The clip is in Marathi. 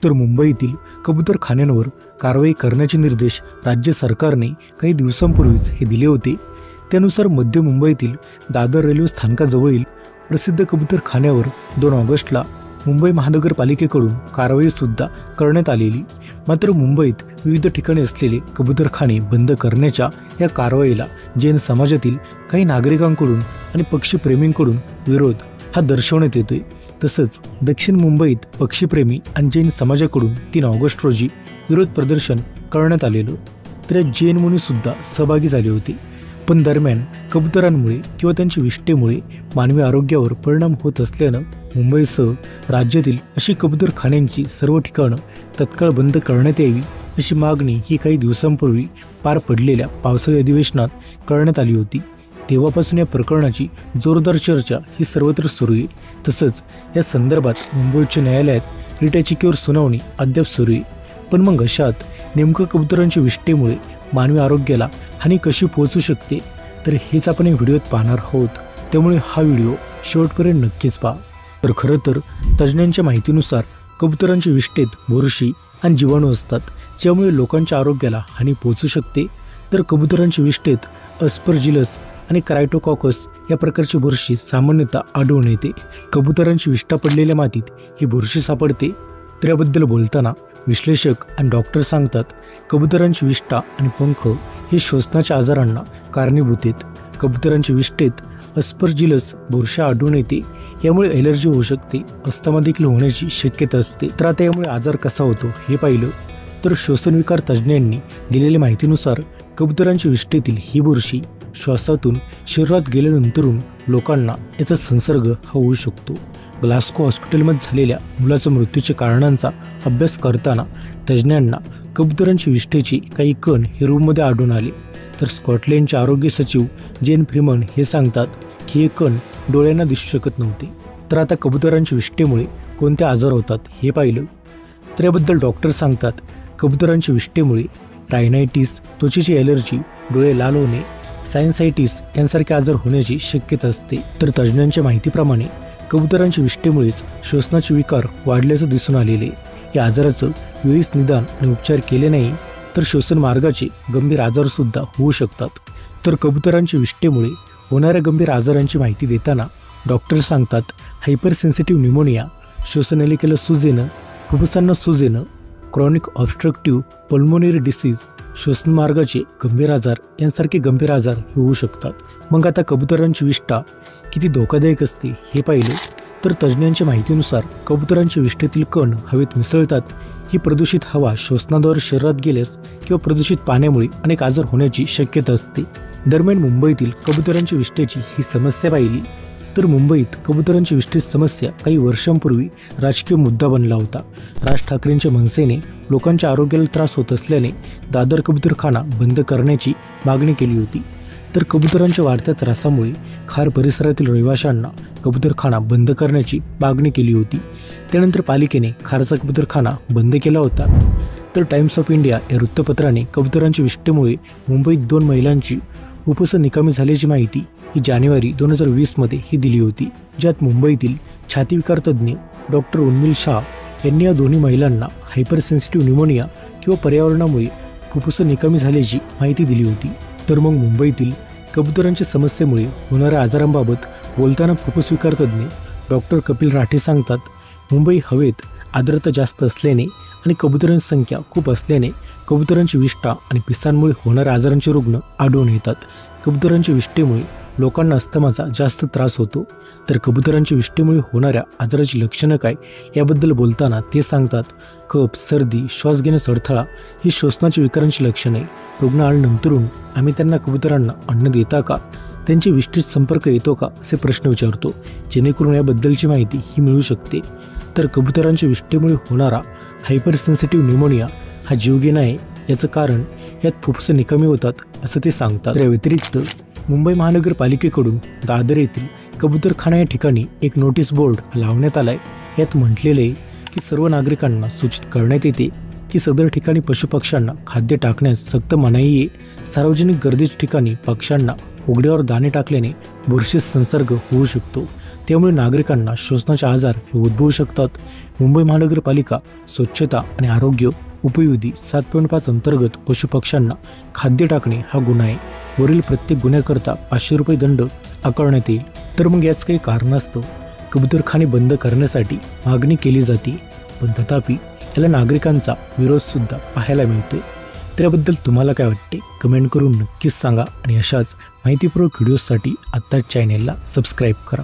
तर मुंबईतील कबूतरखान्यांवर कारवाई करण्याचे निर्देश राज्य सरकारने काही दिवसांपूर्वीच हे दिले होते। त्यानुसार मध्य मुंबईतील दादर रेल्वे स्थानकाजवळील प्रसिद्ध कबूतरखान्यावर 2 ऑगस्टला मुंबई महानगरपालिकेकडून कारवाईसुद्धा करण्यात आलेली। मात्र मुंबईत विविध ठिकाणी असलेले कबूतरखाने बंद करण्याच्या या कारवाईला जैन समाजातील काही नागरिकांकडून आणि पक्षीप्रेमींकडून विरोध हा दर्शवण्यात येतोय। तसंच दक्षिण मुंबईत पक्षीप्रेमी आणि जैन समाजाकडून 3 ऑगस्ट रोजी विरोध प्रदर्शन करण्यात आलेलं। तर या जैन मुनीसुद्धा सहभागी झाले होते। पण दरम्यान कबुतरांमुळे किंवा त्यांच्या विष्ठेमुळे मानवी आरोग्यावर परिणाम होत असल्यानं मुंबईसह राज्यातील अशी कबूतरखान्यांची सर्व ठिकाणं तत्काळ बंद करण्यात यावी अशी मागणी ही काही दिवसांपूर्वी पार पडलेल्या पावसाळी अधिवेशनात करण्यात आली होती। तेव्हापासून या प्रकरणाची जोरदार चर्चा ही सर्वत्र सुरू आहे। तसंच या संदर्भात मुंबई उच्च न्यायालयात रिट याचिकेवर सुनावणी अद्याप सुरू आहे। पण मग अशात नेमकं कबुतरांच्या विष्ठेमुळे मानवी आरोग्याला हानी कशी पोहोचू शकते, तर हेच आपण या व्हिडिओत पाहणार आहोत। त्यामुळे हा व्हिडिओ शेवटपर्यंत नक्कीच पहा। तर खरं तर तज्ज्ञांच्या माहितीनुसार कबुतरांच्या विष्ठेत बुरशी आणि जीवाणू असतात, ज्यामुळे लोकांच्या आरोग्याला हानी पोहोचू शकते। तर कबुतरांच्या विष्ठेत अस्परजिलस आणि क्रायटोकॉकस या प्रकारची बुरशी सामान्यतः आढळून येते। कबुतरांची विष्ठा पडलेल्या मातीत ही बुरशी सापडते। तर याबद्दल बोलताना विश्लेषक आणि डॉक्टर सांगतात, कबुतरांची विष्ठा आणि पंख हे श्वसनाच्या आजारांना कारणीभूत आहेत। कबुतरांच्या विष्ठेत अस्परजिलस बुरशी आढळून येते, यामुळे ॲलर्जी होऊ शकते, अस्थमा देखील होण्याची शक्यता असते। तर आता यामुळे आजार कसा होतो हे पाहिलं तर श्वसनविकार तज्ज्ञांनी दिलेल्या माहितीनुसार कबुतरांच्या विष्ठेतील ही बुरशी श्वासातून शरीरात गेल्यानंतरून लोकांना याचा संसर्ग हा होऊ शकतो। ग्लास्को हॉस्पिटलमध्ये झालेल्या मुलाच्या मृत्यूच्या कारणांचा अभ्यास करताना तज्ज्ञांना कबुतरांच्या विष्ठेचे काही कण हे रूममध्ये आढळून आले। तर स्कॉटलंडचे आरोग्य सचिव जेन फ्रीमन हे सांगतात की हे कण डोळ्यांना दिसू शकत नव्हते। तर आता कबुतरांच्या विष्ठेमुळे कोणते आजार होतात हे पाहिलं तर याबद्दल डॉक्टर सांगतात, कबुतरांच्या विष्ठेमुळे रायनायटिस, त्वचेची ॲलर्जी, डोळे लाल होणे, सायन्सायटिस यांसारखे आजार होण्याची शक्यता असते। तर तज्ज्ञांच्या माहितीप्रमाणे कबुतरांच्या विष्ठेमुळेच श्वसनाचे विकार वाढल्याचं दिसून आलेले। या आजाराचं वेळीच निदान आणि उपचार केले नाही तर श्वसन मार्गाचे गंभीर आजारसुद्धा होऊ शकतात। तर कबुतरांच्या विष्ठेमुळे होणाऱ्या गंभीर आजारांची माहिती देताना डॉक्टर सांगतात, हायपरसेन्सिटिव्ह न्यूमोनिया, श्वसननलिकेला सूज येणं, फुफ्फुसांना सूज येणं, क्रॉनिक ऑब्स्ट्रक्टिव्ह पल्मोनरी डिसीज, श्वसन मार्गाचे गंभीर आजार यांसारखे गंभीर आजार हे होऊ शकतात। मग आता कबुतरांची विष्ठा किती धोकादायक असते हे पाहिलं तर तज्ज्ञांच्या माहितीनुसार कबुतरांच्या विष्ठेतील कण हवेत मिसळतात। ही प्रदूषित हवा श्वसनाद्वारे शरीरात गेल्यास किंवा प्रदूषित पाण्यामुळे अनेक आजार होण्याची शक्यता असते। दरम्यान मुंबईतील कबुतरांच्या विष्ठेची ही समस्या पाहिली तर मुंबईत कबुतरांची विष्ठेची समस्या काही वर्षांपूर्वी राजकीय मुद्दा बनला होता। राज ठाकरेंच्या मनसेने लोकांच्या आरोग्याला त्रास होत असल्याने दादर कबुतरखाना बंद करण्याची मागणी केली होती। तर कबुतरांच्या वाढत्या त्रासामुळे खार परिसरातील रहिवाशांना कबुतरखाना बंद करण्याची मागणी केली होती। त्यानंतर पालिकेने खारचा कबुतरखाना बंद केला होता। तर टाइम्स ऑफ इंडिया या वृत्तपत्राने कबुतरांच्या विष्ठेमुळे मुंबईत 2 महिलांची फुफ्फुस निकामी झाल्याची माहिती ही जानेवारी 2020 मध्ये ही दिली होती, ज्यात मुंबईतील छातीविकार तज्ज्ञ डॉक्टर उर्मिल शाह यांनी या दोन्ही महिलांना हायपरसेन्सिटिव्ह न्यूमोनिया किंवा पर्यावरणामुळे फुफ्फुस निकामी झाल्याची माहिती दिली होती। तर मग मुंबईतील कबुतरांच्या समस्येमुळे होणाऱ्या आजारांबाबत बोलताना फुफ्फुस विकार तज्ज्ञ डॉक्टर कपिल राठे सांगतात, मुंबई हवेत आर्द्रता जास्त असल्याने आणि कबुतरांची संख्या खूप असल्याने कबुतरांची विष्ठा आणि पिसांमुळे होणाऱ्या आजारांचे रुग्ण आढळून येतात। कबुतरांच्या विष्ठेमुळे लोकांना अस्थमाचा जास्त त्रास होतो। तर कबुतरांच्या विष्ठेमुळे होणाऱ्या आजाराची लक्षणं काय याबद्दल बोलताना ते सांगतात, कफ, सर्दी, श्वास घेण्यास अडथळा ही श्वसनाच्या विकारांची लक्षणे। रुग्ण आल्यानंतरून आम्ही त्यांना कबुतरांना अन्न देता का, त्यांच्या विष्ठेत संपर्क येतो का असे प्रश्न विचारतो, जेणेकरून याबद्दलची माहिती ही मिळू शकते। तर कबुतरांच्या विष्ठेमुळे होणारा हायपरसेन्सिटिव्ह न्यूमोनिया हा जीवघेणा आहे। याचं कारण यात फुफ्फुस निकामी होतात असं ते सांगतात। या व्यतिरिक्त मुंबई महानगरपालिकेकडून दादर येथील कबुतरखाना या ठिकाणी एक नोटीस बोर्ड लावण्यात आलाय। यात म्हटलेलं आहे की सर्व नागरिकांना सूचित करण्यात येते की सदर ठिकाणी पशुपक्ष्यांना खाद्य टाकण्यास सक्त मनाई आहे। सार्वजनिक गर्दीच्या ठिकाणी पक्ष्यांना उघड्यावर दाणे टाकल्याने बुरशी संसर्ग होऊ शकतो। त्यामुळे नागरिकांना श्वसनाचे आजार हे उद्भवू शकतात. मुंबई महानगरपालिका स्वच्छता आणि आरोग्य उपविधी 7.5 अंतर्गत पशुपक्ष्यांना खाद्य टाकणे हा गुन्हा आहे. वरील प्रत्येक गुन्ह्याकरता 500 रुपये दंड आकारण्यात येईल. तर मग याच काही कारणास्तव कबूतरखाने बंद करण्यासाठी मागणी केली जाते, पण तथापि याला नागरिकांचा विरोध सुद्धा पाहायला मिळतोय. त्याबद्दल तुम्हाला काय वाटते कमेंट करून नक्कीच सांगा आणि अशाच माहितीपूर्वक व्हिडिओसाठी आत्ताच चॅनेलला सबस्क्राईब करा.